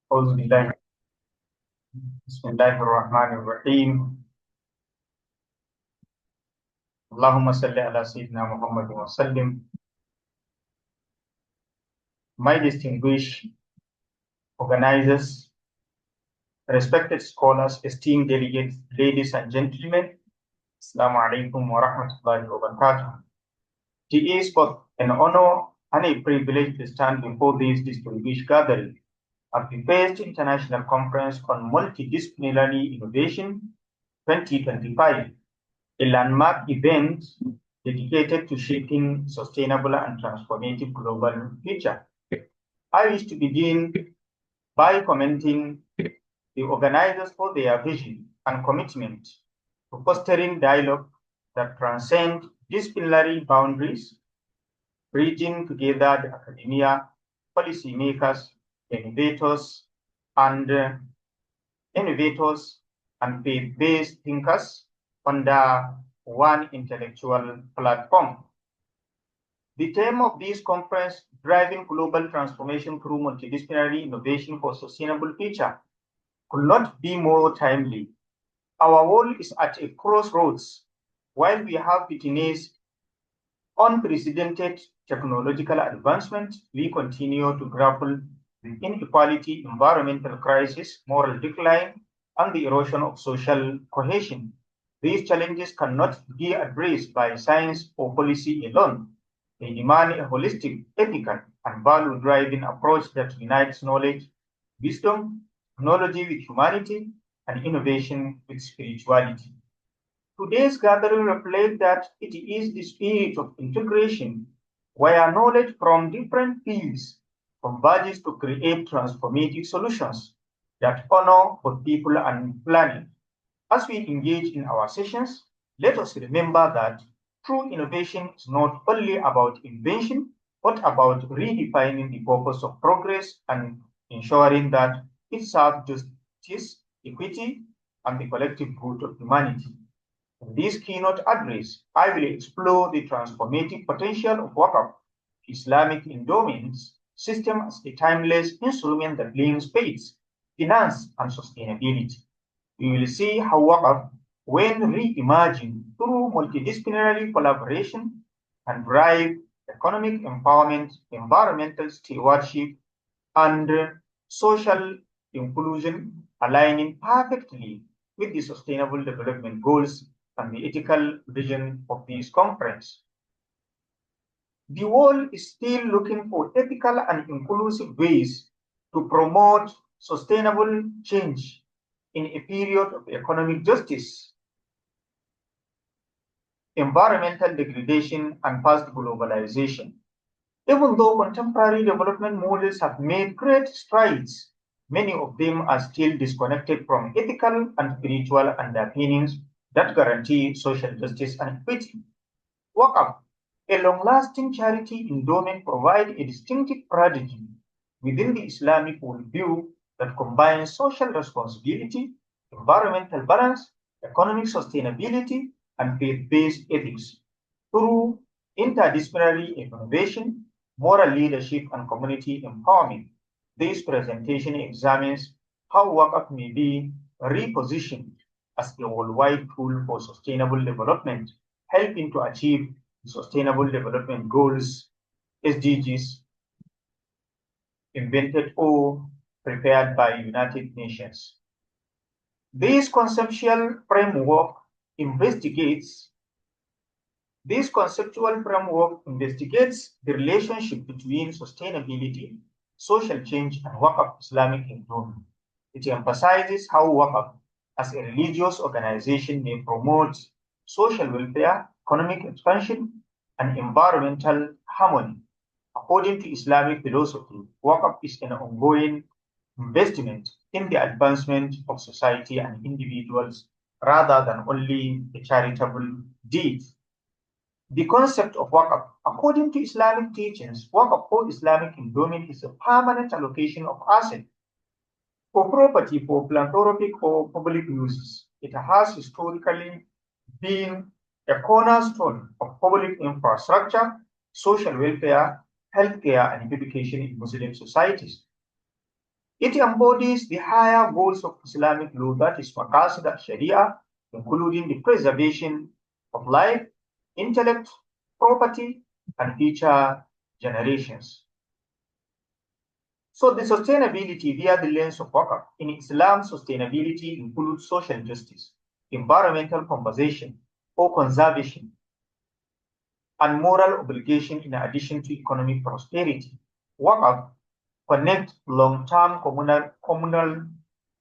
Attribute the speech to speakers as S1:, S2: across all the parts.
S1: أعوذ بالله بسم الله الرحمن الرحيم اللهم صل على سيدنا محمد وسلم. My distinguished organizers, respected scholars, esteemed delegates, ladies and gentlemen, Assalamu alaikum wa rahmatullahi wa barakatuh. It is both an honor and a privilege to stand before this distinguished gathering at the first International Conference on Multidisciplinary Innovation 2025, a landmark event dedicated to shaping sustainable and transformative global future. I wish to begin by commenting the organizers for their vision and commitment to fostering dialogue that transcend disciplinary boundaries, bridging together the academia, policymakers, innovators, and faith-based thinkers under one intellectual platform. The theme of this conference, Driving Global Transformation Through Multidisciplinary Innovation for Sustainable Future, could not be more timely. Our world is at a crossroads. While we have witnessed unprecedented technological advancement, we continue to grapple with inequality, environmental crisis, moral decline, and the erosion of social cohesion. These challenges cannot be addressed by science or policy alone. They demand a holistic, ethical, and value-driven approach that unites knowledge, wisdom, technology with humanity, and innovation with spirituality. Today's gathering reflects that it is the spirit of integration, where knowledge from different fields converges to create transformative solutions that honor both people and planet. As we engage in our sessions, let us remember that true innovation is not only about invention, but about redefining the purpose of progress and ensuring that it serves justice, equity, and the collective good of humanity. In this keynote address, I will explore the transformative potential of Wakaf, Islamic endowments system as a timeless instrument that links faith, finance, and sustainability. We will see how Wakaf, when reimagined through multidisciplinary collaboration, can drive economic empowerment, environmental stewardship, and social inclusion, aligning perfectly with the Sustainable Development Goals and the ethical vision of this conference. The world is still looking for ethical and inclusive ways to promote sustainable change in a period of economic justice, environmental degradation, and fast globalization. Even though contemporary development models have made great strides, many of them are still disconnected from ethical and spiritual underpinnings that guarantee social justice and equity. Wakaf, a long-lasting charity endowment, provides a distinctive paradigm within the Islamic worldview that combines social responsibility, environmental balance, economic sustainability, and faith-based ethics. Through interdisciplinary innovation, moral leadership, and community empowerment, this presentation examines how Wakaf may be repositioned as a worldwide tool for sustainable development, helping to achieve the Sustainable Development Goals, SDGs, invented or prepared by United Nations. This conceptual framework investigates the relationship between sustainability, social change, and Wakaf Islamic endowment. It emphasizes how Wakaf, as a religious organization, may promote social welfare, economic expansion, and environmental harmony. According to Islamic philosophy, Wakaf is an ongoing investment in the advancement of society and individuals rather than only a charitable deed. The concept of Wakaf, according to Islamic teachings, Wakaf for Islamic endowment is a permanent allocation of assets for property for philanthropic or public uses. It has historically been a cornerstone of public infrastructure, social welfare, healthcare, and education in Muslim societies. It embodies the higher goals of Islamic law, that is Maqasid al-Sharia, including the preservation of life, intellect, property, and future generations. So the sustainability via the lens of Waqf. In Islam, sustainability includes social justice, environmental conservation or conservation, and moral obligation in addition to economic prosperity. Waqf connect long-term communal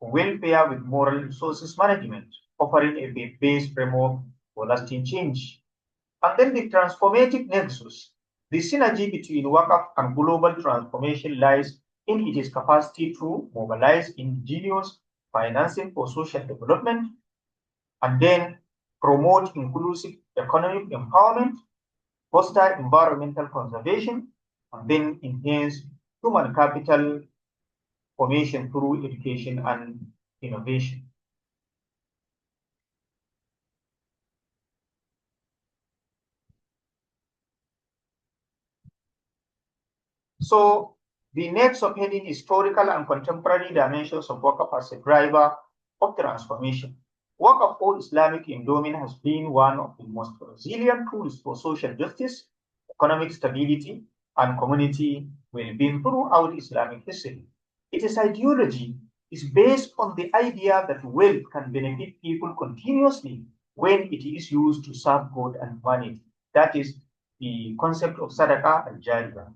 S1: welfare with moral resources management, offering a faith-based framework for lasting change. And then the transformative nexus. The synergy between Waqf and global transformation lies in its capacity to mobilize indigenous financing for social development and then promote inclusive economic empowerment, foster environmental conservation, and then enhance human capital formation through education and innovation. So the next subheading is historical and contemporary dimensions of Waqf as a driver of transformation. Waqf or Islamic endowment has been one of the most resilient tools for social justice, economic stability, and community well-being throughout Islamic history. Its ideology is based on the idea that wealth can benefit people continuously when it is used to serve God and humanity. That is the concept of Sadaqah al-Jariyah.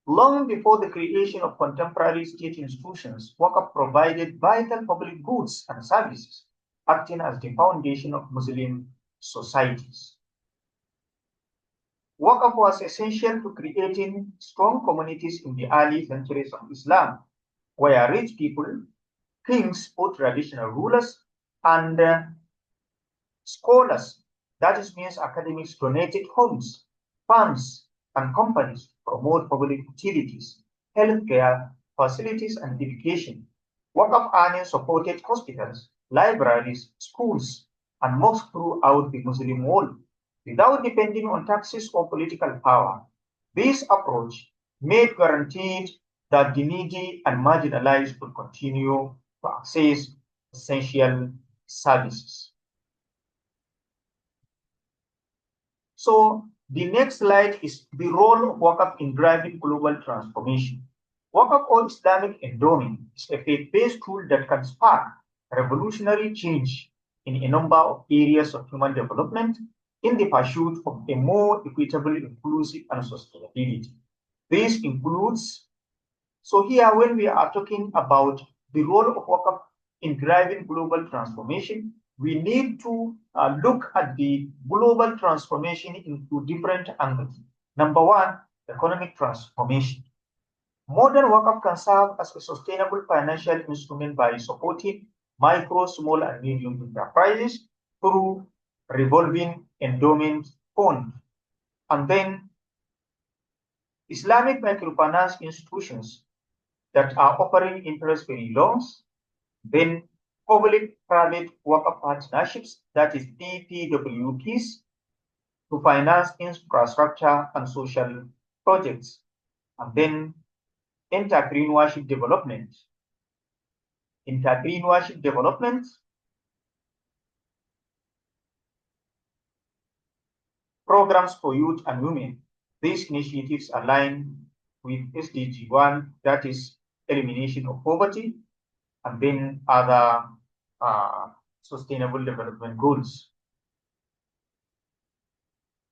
S1: Long before the creation of contemporary state institutions, Waqf provided vital public goods and services, acting as the foundation of Muslim societies. Waqf was essential to creating strong communities in the early centuries of Islam, where rich people, kings or traditional rulers, and scholars, that is means academics, donated homes, farms, and companies promote public utilities, healthcare facilities, and education. Waqf earnings supported hospitals, libraries, schools, and mosques throughout the Muslim world without depending on taxes or political power. This approach made guaranteed that the needy and marginalized could continue to access essential services. So the next slide is the role of Waqf in driving global transformation. Waqf or Islamic endowment is a faith-based tool that can spark revolutionary change in a number of areas of human development in the pursuit of a more equitable, inclusive, and sustainability. This includes, so here when we are talking about the role of Waqf in driving global transformation, we need to look at the global transformation into different angles. Number one, economic transformation. Modern Waqf can serve as a sustainable financial instrument by supporting micro, small, and medium enterprises through revolving endowment fund. And then Islamic microfinance institutions that are offering interest-free loans, then public-private Waqf partnerships, that is PPWPs, to finance infrastructure and social projects, and then entrepreneurship development. Entrepreneurship development, programs for youth and women. These initiatives align with SDG 1, that is elimination of poverty, and then other sustainable development goals.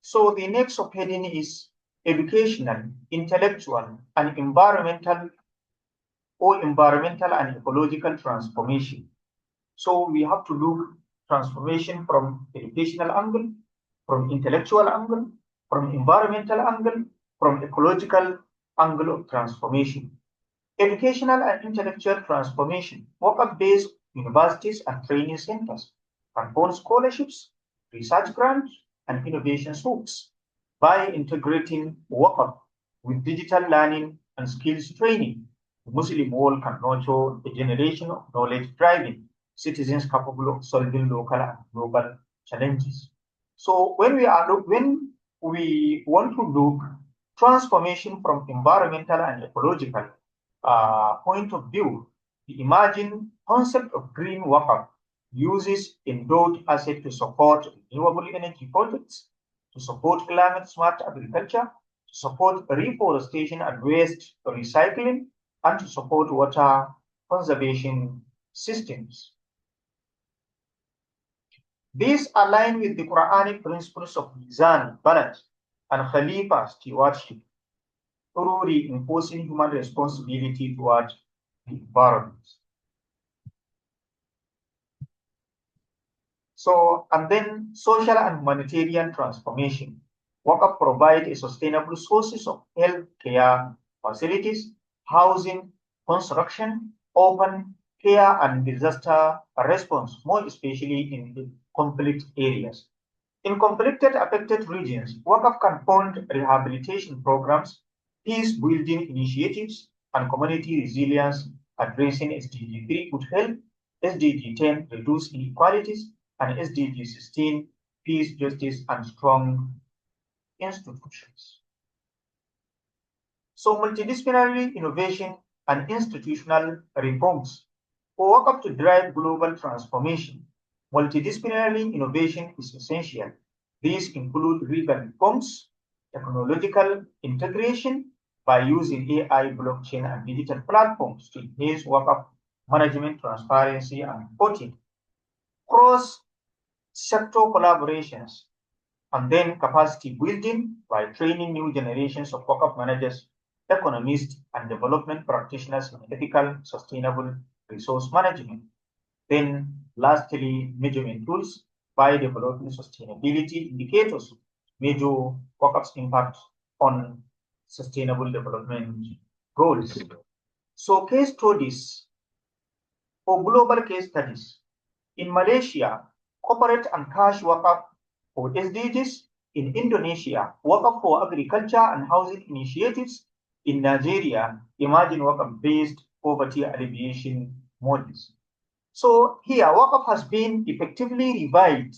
S1: So the next subheading is educational, intellectual, and environmental and ecological transformation. So we have to look transformation from educational angle, from intellectual angle, from environmental angle, from ecological angle of transformation. Educational and intellectual transformation. Waqf-based universities and training centers can fund scholarships, research grants, and innovation hubs by integrating Waqf with digital learning and skills training. The Muslim world can nurture a generation of knowledge-driving citizens capable of solving local and global challenges. So when we want to look transformation from environmental and ecological point of view, The emerging concept of green Wakaf uses endowed assets to support renewable energy projects, to support climate-smart agriculture, to support reforestation and waste recycling, and to support water conservation systems. These align with the Quranic principles of Mizan, balance, and Khalifa stewardship through reinforcing human responsibility towards the environment. So, and then social and humanitarian transformation. Wakaf provide a sustainable sources of health care facilities, housing, construction, open care, and disaster response, more especially in the conflict areas. In conflicted affected regions, Wakaf can fund rehabilitation programs, peace building initiatives, and community resilience addressing SDG 3 good health, SDG 10 reduce inequalities, and SDG 16 peace, justice, and strong institutions. So multidisciplinary innovation and institutional reforms. For Wakaf to drive global transformation, multidisciplinary innovation is essential. These include legal reforms, technological integration by using AI, blockchain, and digital platforms to enhance Wakaf management, transparency, and reporting, cross-sector collaborations, and then capacity building by training new generations of Wakaf managers, economists, and development practitioners in ethical, sustainable resource management. Then, lastly, measurement tools by developing sustainability indicators to measure Wakaf's impact on sustainable development goals. So, case studies for global case studies. In Malaysia, corporate and cash Wakaf for SDGs. In Indonesia, Wakaf for agriculture and housing initiatives. In Nigeria, emerging Wakaf-based poverty alleviation models. So here, Wakaf has been effectively revived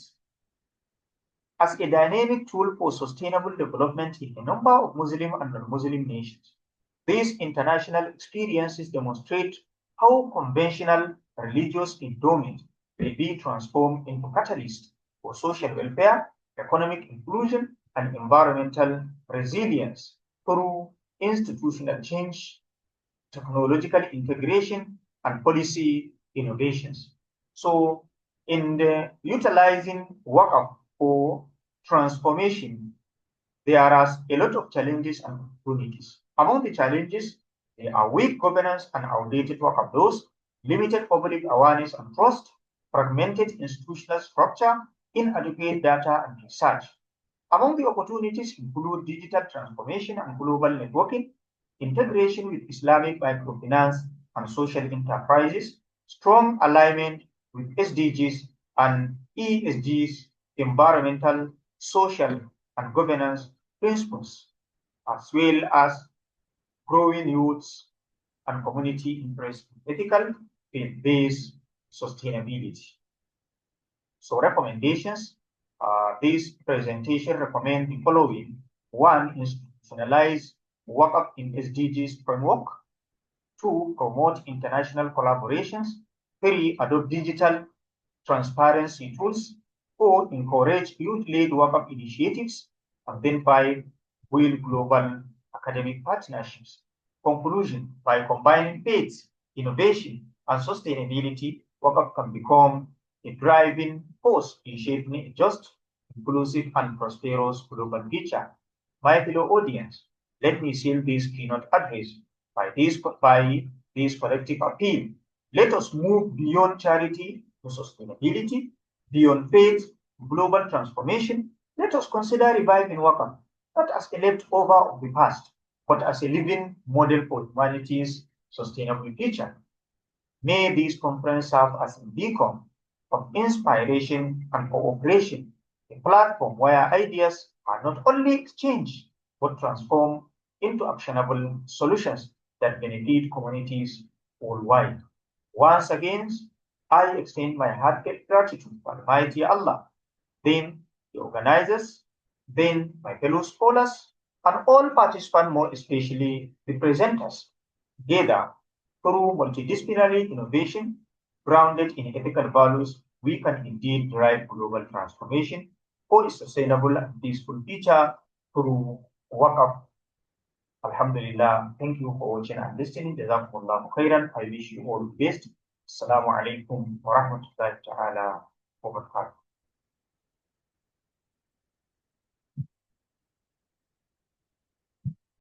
S1: as a dynamic tool for sustainable development in a number of Muslim and non-Muslim nations. These international experiences demonstrate how conventional religious endowment may be transformed into catalysts for social welfare, economic inclusion, and environmental resilience through institutional change, technological integration, and policy innovations. So, in the utilizing Wakaf for transformation, there are a lot of challenges and opportunities. Among the challenges, there are weak governance and outdated Wakaf laws, limited public awareness and trust, fragmented institutional structure, inadequate data and research. Among the opportunities include digital transformation and global networking, integration with Islamic microfinance and social enterprises, strong alignment with SDGs and ESGs, environmental, social, and governance principles, as well as growing youths and community interest in ethical, faith-based sustainability. So recommendations, this presentation recommends the following. 1, institutionalize Wakaf in SDGs framework. 2, promote international collaborations. 3, adopt digital transparency tools. 4, encourage youth-led Wakaf initiatives. And then 5, build global academic partnerships. Conclusion, by combining faith, innovation, and sustainability, Wakaf can become a driving force in shaping a just, inclusive, and prosperous global future. My fellow audience, let me seal this keynote address by this collective appeal. Let us move beyond charity to sustainability, beyond faith to global transformation. Let us consider reviving Wakaf, not as a leftover of the past, but as a living model for humanity's sustainable future. May this conference serve as a beacon of inspiration and cooperation, a platform where ideas are not only exchanged, but transformed into actionable solutions that benefit communities worldwide. Once again, I extend my heartfelt gratitude to Almighty Allah, then the organizers, then my fellow scholars, and all participants, more especially the presenters. Together, Through multidisciplinary innovation grounded in ethical values, we can indeed drive global transformation for a sustainable and peaceful future through work of Alhamdulillah. Thank you for watching and listening. Jazakumullah khairan. I wish you all the best. Assalamu alaikum wa rahmatullahi ta'ala wa barakatuh.